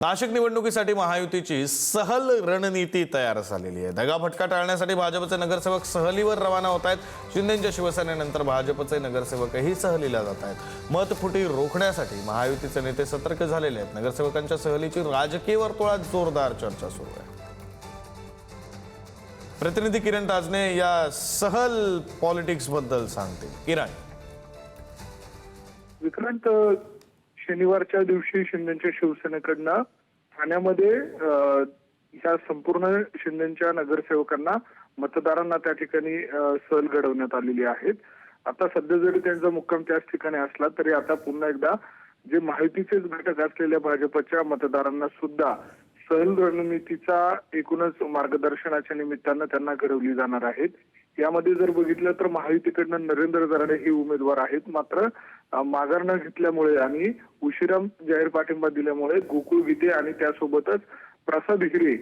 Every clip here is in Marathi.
नाशिक निवडणुकीसाठी महायुतीची सहल रणनीती तयार झालेली आहे। दगाफटका टाळण्यासाठी भाजपचे नगरसेवक सहलीवर रवाना होत आहेत। शिंदेंच्या शिवसेनेनंतर भाजपचे नगरसेवकही सहलीला जात आहेत। मतफुटी रोखण्यासाठी महायुतीचे नेते सतर्क झालेले आहेत। नगरसेवकांच्या सहलीची राजकीय वर्तुळात जोरदार चर्चा सुरू आहे। प्रतिनिधी किरण ताजने या सहल पॉलिटिक्स बद्दल सांगतील। किरण, विक्रांत, शनिवारच्या दिवशी शिंदेच्या शिवसेनेकडनं ठाण्यामध्ये या संपूर्ण शिंदेच्या नगरसेवकांना मतदारांना त्या ठिकाणी सहल घडवण्यात आलेली आहे। आता सध्या जरी त्यांचा मुक्काम त्याच ठिकाणी असला तरी आता पुन्हा एकदा जे महायुतीचेच घटक असलेल्या भाजपच्या मतदारांना सुद्धा सहल रणनीतीचा एकूणच मार्गदर्शनाच्या निमित्तानं त्यांना घडवली जाणार आहेत। यामध्ये जर बघितलं तर महायुतीकडनं नरेंद्र दराडे हे उमेदवार आहेत, मात्र माघार न घेतल्यामुळे आणि उशिरा जाहीर पाठिंबा दिल्यामुळे गोकुळ गीते आणि त्यासोबतच प्रसाद हिरे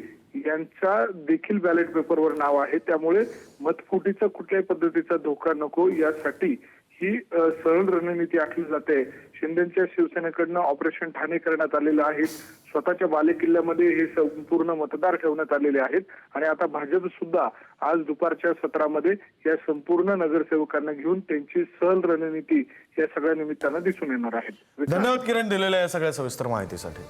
यांचा देखील बॅलेट पेपरवर नाव आहे। त्यामुळे मतफुटीचा कुठल्याही पद्धतीचा धोका नको यासाठी ही सहल रणनीती आखली जाते। शिंदेच्या शिवसेनेकडनं ऑपरेशन ठाणे करण्यात आलेलं आहे। स्वतःच्या बालेकिल्ल्यामध्ये हे संपूर्ण मतदार ठेवण्यात आलेले आहेत आणि आता भाजप सुद्धा आज दुपारच्या सत्रामध्ये या संपूर्ण नगरसेवकांना घेऊन त्यांची सहल रणनीती या सगळ्या निमित्तानं दिसून येणार आहे। धन्यवाद किरण, दिलेल्या या सगळ्या सविस्तर माहितीसाठी।